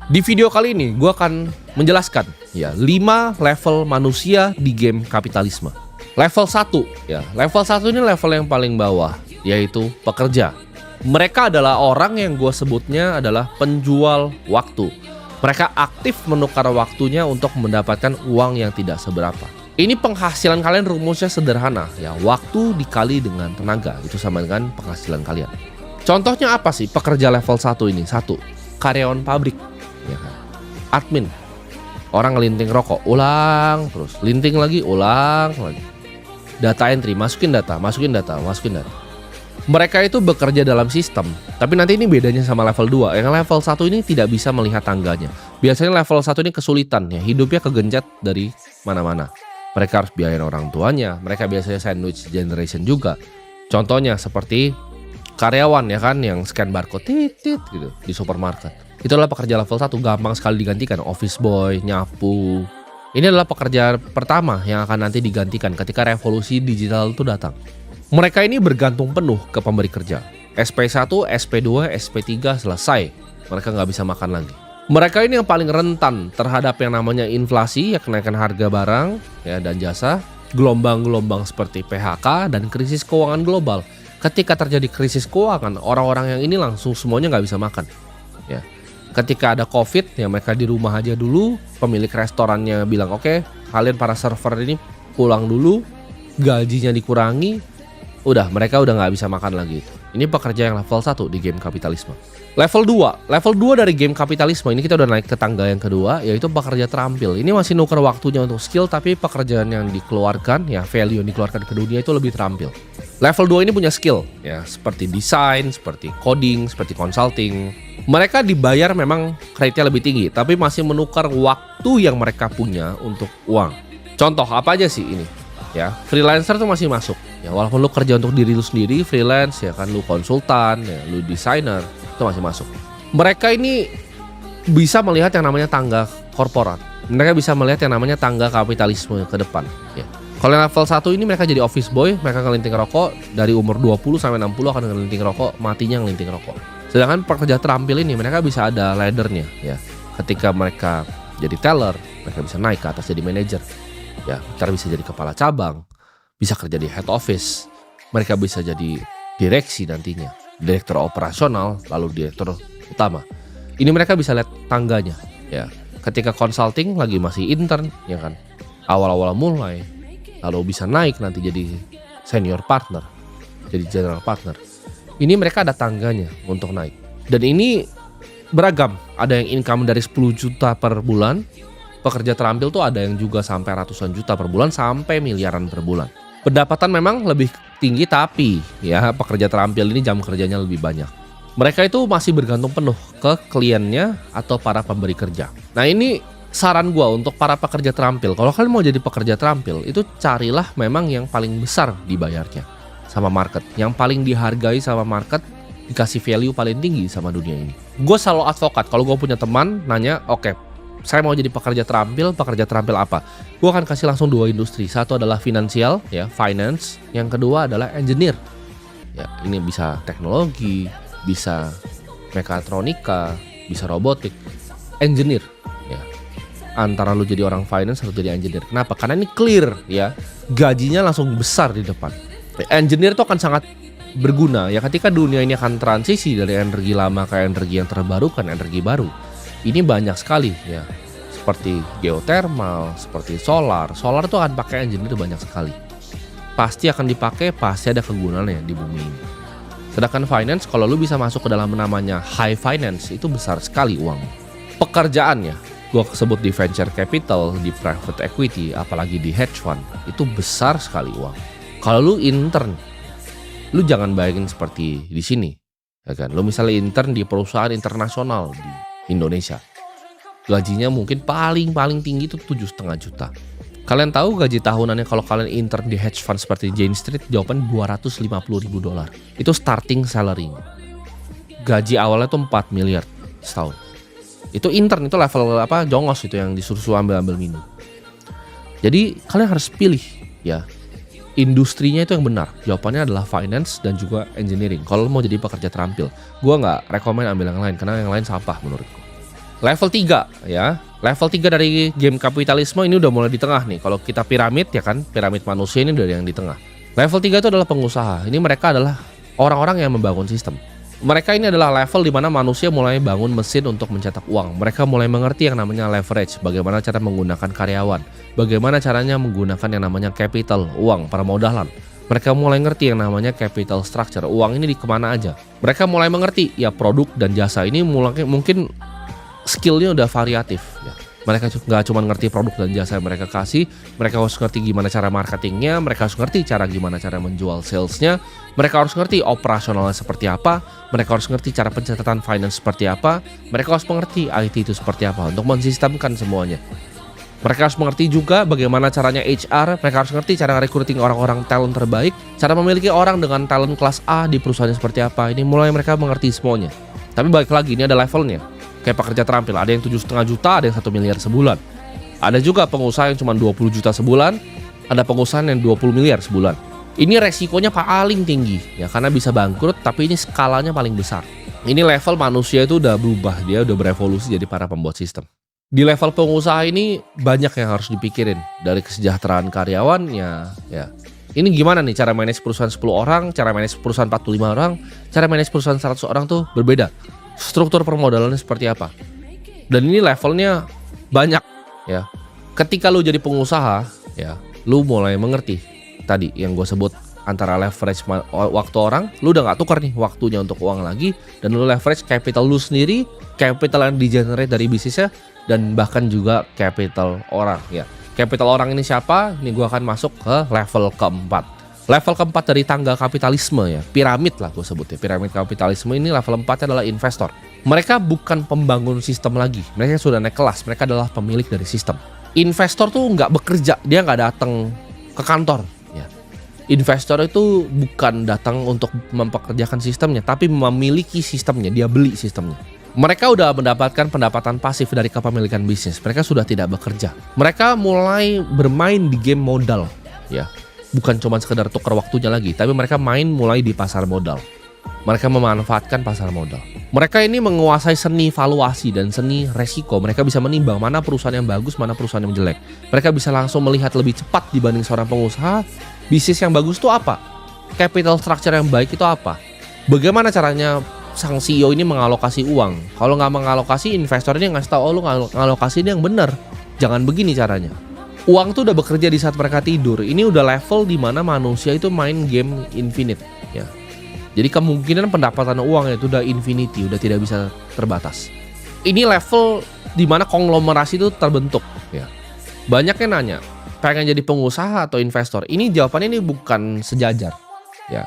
Di video kali ini gue akan menjelaskan ya 5 level manusia di game kapitalisme. Level 1 ya, level 1 ini level yang paling bawah, yaitu pekerja. Mereka adalah orang yang gue sebutnya adalah penjual waktu. Mereka aktif menukar waktunya untuk mendapatkan uang yang tidak seberapa. Ini penghasilan kalian rumusnya sederhana ya, waktu dikali dengan tenaga itu sama dengan penghasilan kalian. Contohnya apa sih pekerja level 1 ini? 1. Karyawan pabrik ya kan? Admin. Orang ngelinting rokok, ulang terus, linting lagi, ulang lagi. Data entry, masukin data. Mereka itu bekerja dalam sistem, tapi nanti ini bedanya sama level 2. Yang level 1 ini tidak bisa melihat tangganya. Biasanya level 1 ini kesulitan ya, hidupnya kegencet dari mana-mana. Mereka harus biayain orang tuanya, mereka biasanya sandwich generation juga. Contohnya seperti karyawan ya kan, yang scan barcode titit gitu di supermarket. Itu adalah pekerja level 1, gampang sekali digantikan. Office boy, nyapu. Ini adalah pekerjaan pertama yang akan nanti digantikan ketika revolusi digital itu datang. Mereka ini bergantung penuh ke pemberi kerja. SP1, SP2, SP3 selesai. Mereka nggak bisa makan lagi. Mereka ini yang paling rentan terhadap yang namanya inflasi, ya kenaikan harga barang ya dan jasa, gelombang-gelombang seperti PHK dan krisis keuangan global. Ketika terjadi krisis keuangan, orang-orang yang ini langsung semuanya nggak bisa makan. Ya. Ketika ada COVID, ya mereka di rumah aja dulu. Pemilik restorannya bilang, oke, kalian para server ini pulang dulu, gajinya dikurangi. Udah, mereka udah nggak bisa makan lagi. Ini pekerja yang level 1 di game kapitalisme. Level 2 dari game kapitalisme ini kita udah naik ke tangga yang kedua, yaitu pekerja terampil. Ini masih nuker waktunya untuk skill, tapi pekerjaan yang dikeluarkan, ya value yang dikeluarkan ke dunia itu lebih terampil. Level 2 ini punya skill, ya seperti desain, seperti coding, seperti consulting. Mereka dibayar memang rate-nya lebih tinggi, tapi masih menukar waktu yang mereka punya untuk uang. Contoh apa aja sih ini? Ya, freelancer tuh masih masuk. Ya, walaupun lu kerja untuk diri lu sendiri, freelance ya kan, lu konsultan, ya, lu desainer, itu masih masuk. Mereka ini bisa melihat yang namanya tangga korporat. Mereka bisa melihat yang namanya tangga kapitalisme ke depan, ya. Kalau level 1 ini mereka jadi office boy, mereka ngelinting rokok dari umur 20 sampai 60 akan ngelinting rokok, matinya ngelinting rokok. Sedangkan pekerja terampil ini mereka bisa ada laddernya, ya. Ketika mereka jadi teller, mereka bisa naik ke atas jadi manajer. Ya, mereka bisa jadi kepala cabang, bisa kerja di head office, mereka bisa jadi direksi nantinya, direktur operasional, lalu direktur utama. Ini mereka bisa lihat tangganya, ya. Ketika consulting lagi masih intern, ya kan, awal-awal mulai, lalu bisa naik nanti jadi senior partner, jadi general partner. Ini mereka ada tangganya untuk naik. Dan ini beragam, ada yang income dari 10 juta per bulan. Pekerja terampil tuh ada yang juga sampai ratusan juta per bulan sampai miliaran per bulan. Pendapatan memang lebih tinggi, tapi ya pekerja terampil ini jam kerjanya lebih banyak. Mereka itu masih bergantung penuh ke kliennya atau para pemberi kerja. Nah, ini saran gua untuk para pekerja terampil. Kalau kalian mau jadi pekerja terampil, itu carilah memang yang paling besar dibayarnya sama market, yang paling dihargai sama market, dikasih value paling tinggi sama dunia ini. Gue selalu advokat kalau gue punya teman nanya, oke, saya mau jadi pekerja terampil apa? Gue akan kasih langsung 2 industri. Satu adalah finansial, ya, finance. Yang kedua adalah engineer. Ya, ini bisa teknologi, bisa mekatronika, bisa robotik. Engineer, ya. Antara lu jadi orang finance atau jadi engineer. Kenapa? Karena ini clear, ya. Gajinya langsung besar di depan. Engineer itu akan sangat berguna, ya, ketika dunia ini akan transisi dari energi lama ke energi yang terbarukan, energi baru. Ini banyak sekali ya, seperti geothermal, seperti solar. Solar tuh akan pakai engineer banyak sekali. Pasti akan dipakai, pasti ada kegunaannya di bumi ini. Sedangkan finance, kalau lu bisa masuk ke dalam namanya high finance, itu besar sekali uang. Pekerjaannya, gue sebut di venture capital, di private equity, apalagi di hedge fund, itu besar sekali uang. Kalau lu intern, lu jangan bayangin seperti di sini, ya kan? Lu misalnya intern di perusahaan internasional di Indonesia, gajinya mungkin paling tinggi itu 7,5 juta. Kalian tahu gaji tahunannya kalau kalian intern di hedge fund seperti Jane Street? Jawaban $250.000. Itu starting salary. Gaji awalnya tuh 4 miliar setahun. Itu intern, itu level apa, jongos itu yang disuruh ambil minum. Jadi kalian harus pilih ya, industrinya itu yang benar. Jawabannya adalah finance dan juga engineering. Kalau mau jadi pekerja terampil, gue nggak rekomen ambil yang lain karena yang lain sampah menurutku. Level 3 ya. Level 3 dari game kapitalisme ini udah mulai di tengah nih. Kalau kita piramid ya kan, piramid manusia ini dari yang di tengah. Level 3 itu adalah pengusaha. Ini mereka adalah orang-orang yang membangun sistem. Mereka ini adalah level di mana manusia mulai bangun mesin untuk mencetak uang. Mereka mulai mengerti yang namanya leverage, bagaimana cara menggunakan karyawan, bagaimana caranya menggunakan yang namanya capital, uang, permodalan. Mereka mulai ngerti yang namanya capital structure, uang ini di kemana aja. Mereka mulai mengerti ya produk dan jasa ini mulai mungkin skillnya udah variatif ya. Mereka nggak cuma ngerti produk dan jasa yang mereka kasih, mereka harus ngerti gimana cara marketingnya, mereka harus ngerti gimana cara menjual salesnya, mereka harus ngerti operasionalnya seperti apa, mereka harus ngerti cara pencatatan finance seperti apa, mereka harus mengerti IT itu seperti apa untuk mensistemkan semuanya. Mereka harus mengerti juga bagaimana caranya HR, mereka harus ngerti cara recruiting orang-orang talent terbaik, cara memiliki orang dengan talent kelas A di perusahaan seperti apa. Ini mulai mereka mengerti semuanya. Tapi balik lagi, ini ada levelnya. Kayak pekerja terampil, ada yang 7,5 juta, ada yang 1 miliar sebulan. Ada juga pengusaha yang cuma 20 juta sebulan, ada pengusaha yang 20 miliar sebulan. Ini resikonya paling tinggi ya, karena bisa bangkrut, tapi ini skalanya paling besar. Ini level manusia itu udah berubah, dia udah berevolusi jadi para pembuat sistem. Di level pengusaha ini banyak yang harus dipikirin, dari kesejahteraan karyawannya ya. Ini gimana nih cara manage perusahaan 10 orang, cara manage perusahaan 45 orang, cara manage perusahaan 100 orang tuh berbeda. Struktur permodalannya seperti apa. Dan ini levelnya banyak ya. Ketika lu jadi pengusaha ya, lu mulai mengerti tadi yang gue sebut antara leverage waktu orang, lu udah gak tukar nih waktunya untuk uang lagi, dan lu leverage capital lu sendiri, capital yang di-generate dari bisnisnya, dan bahkan juga capital orang ya. Capital orang ini siapa? Ini gue akan masuk ke level keempat. Level keempat dari tangga kapitalisme ya, piramid lah gue sebutnya. Piramid kapitalisme ini level 4 adalah investor. Mereka bukan pembangun sistem lagi, mereka sudah naik kelas, mereka adalah pemilik dari sistem. Investor tuh nggak bekerja, dia nggak datang ke kantor. Ya. Investor itu bukan datang untuk mempekerjakan sistemnya, tapi memiliki sistemnya, dia beli sistemnya. Mereka udah mendapatkan pendapatan pasif dari kepemilikan bisnis, mereka sudah tidak bekerja. Mereka mulai bermain di game modal ya. Bukan cuma sekedar tukar waktunya lagi, tapi mereka main mulai di pasar modal. Mereka memanfaatkan pasar modal. Mereka ini menguasai seni valuasi dan seni resiko. Mereka bisa menimbang mana perusahaan yang bagus, mana perusahaan yang jelek. Mereka bisa langsung melihat lebih cepat dibanding seorang pengusaha. Bisnis yang bagus itu apa? Capital structure yang baik itu apa? Bagaimana caranya sang CEO ini mengalokasi uang? Kalau nggak mengalokasi, investor ini ngasih tahu, oh lu ngalokasi ini yang benar. Jangan begini caranya. Uang tuh udah bekerja di saat mereka tidur. Ini udah level di mana manusia itu main game infinite ya. Jadi kemungkinan pendapatan uang itu udah infinity, udah tidak bisa terbatas. Ini level di mana konglomerasi itu terbentuk ya. Banyak yang nanya, pengen jadi pengusaha atau investor? Ini jawabannya ini bukan sejajar ya.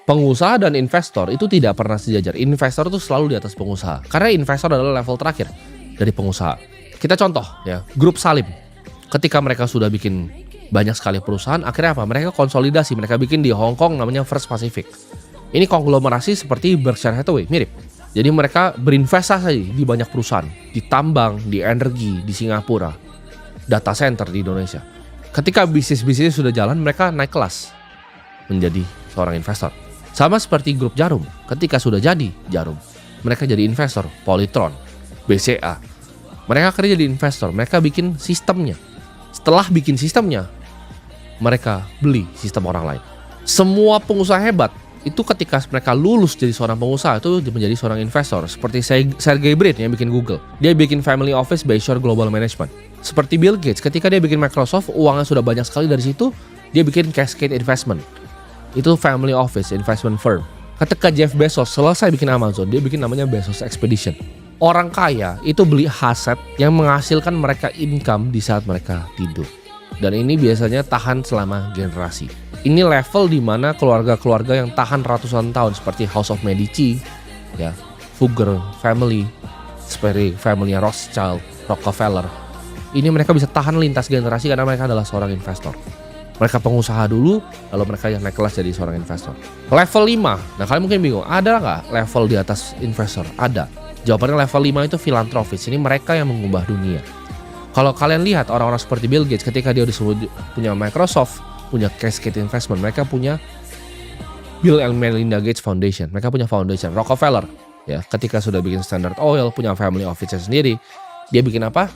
Pengusaha dan investor itu tidak pernah sejajar. Investor itu selalu di atas pengusaha. Karena investor adalah level terakhir dari pengusaha. Kita contoh ya, Grup Salim. Ketika mereka sudah bikin banyak sekali perusahaan, akhirnya apa? Mereka konsolidasi, mereka bikin di Hong Kong namanya First Pacific. Ini konglomerasi seperti Berkshire Hathaway, mirip. Jadi mereka berinvestasi di banyak perusahaan, di tambang, di energi, di Singapura, data center di Indonesia. Ketika bisnis-bisnis sudah jalan, mereka naik kelas menjadi seorang investor. Sama seperti grup Jarum, ketika sudah jadi Jarum, mereka jadi investor, Polytron, BCA. Mereka kerja jadi investor, mereka bikin sistemnya. Setelah bikin sistemnya, mereka beli sistem orang lain. Semua pengusaha hebat itu ketika mereka lulus jadi seorang pengusaha itu menjadi seorang investor. Seperti Sergey Brin yang bikin Google, dia bikin Family Office by Shore Global Management. Seperti Bill Gates, ketika dia bikin Microsoft, uangnya sudah banyak sekali dari situ, dia bikin Cascade Investment. Itu Family Office Investment Firm. Ketika Jeff Bezos selesai bikin Amazon, dia bikin namanya Bezos Expedition. Orang kaya itu beli aset yang menghasilkan mereka income di saat mereka tidur. Dan ini biasanya tahan selama generasi. Ini level di mana keluarga-keluarga yang tahan ratusan tahun seperti House of Medici, ya, Fugger family, seperti family Rothschild, Rockefeller. Ini mereka bisa tahan lintas generasi karena mereka adalah seorang investor. Mereka pengusaha dulu, lalu mereka yang naik kelas jadi seorang investor. Level 5, nah kalian mungkin bingung, ada nggak level di atas investor? Ada. Jawabannya level 5 itu filantropis, ini mereka yang mengubah dunia. Kalau kalian lihat orang-orang seperti Bill Gates ketika dia disebut punya Microsoft, punya Cascade Investment, mereka punya Bill and Melinda Gates Foundation, mereka punya foundation. Rockefeller ya, ketika sudah bikin Standard Oil, punya family office sendiri. Dia bikin apa?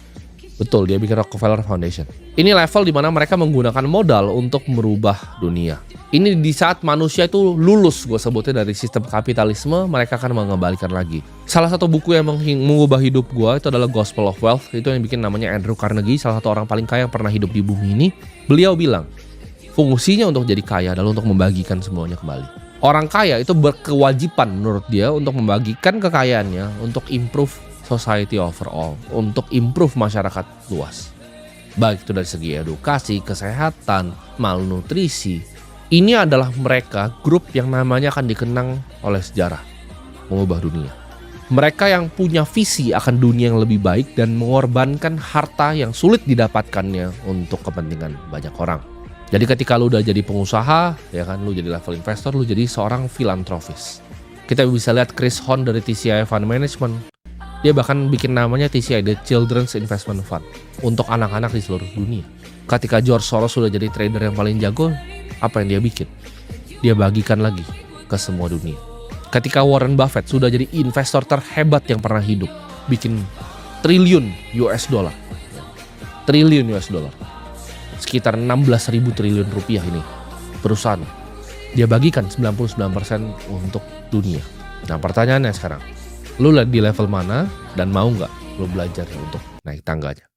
Betul, dia bikin Rockefeller Foundation. Ini level di mana mereka menggunakan modal untuk merubah dunia. Ini di saat manusia itu lulus, gue sebutnya, dari sistem kapitalisme, mereka akan mengembalikan lagi. Salah satu buku yang mengubah hidup gue itu adalah Gospel of Wealth. Itu yang bikin namanya Andrew Carnegie, salah satu orang paling kaya yang pernah hidup di bumi ini. Beliau bilang, fungsinya untuk jadi kaya adalah untuk membagikan semuanya kembali. Orang kaya itu berkewajiban menurut dia untuk membagikan kekayaannya untuk improve society overall, untuk improve masyarakat luas. Baik itu dari segi edukasi, kesehatan, malnutrisi. Ini adalah mereka grup yang namanya akan dikenang oleh sejarah, mengubah dunia. Mereka yang punya visi akan dunia yang lebih baik dan mengorbankan harta yang sulit didapatkannya untuk kepentingan banyak orang. Jadi ketika lu udah jadi pengusaha, ya kan, lu jadi level investor, lu jadi seorang filantropis. Kita bisa lihat Chris Horn dari TCI Fund Management. Dia bahkan bikin namanya TCI, The Children's Investment Fund, untuk anak-anak di seluruh dunia. Ketika George Soros sudah jadi trader yang paling jago, apa yang dia bikin? Dia bagikan lagi ke semua dunia. Ketika Warren Buffett sudah jadi investor terhebat yang pernah hidup, bikin triliun US dollar. Triliun US dollar. Sekitar 16.000 triliun rupiah ini perusahaan. Dia bagikan 99% untuk dunia. Nah, pertanyaannya sekarang, lu di level mana dan mau nggak lu belajar untuk naik tangganya?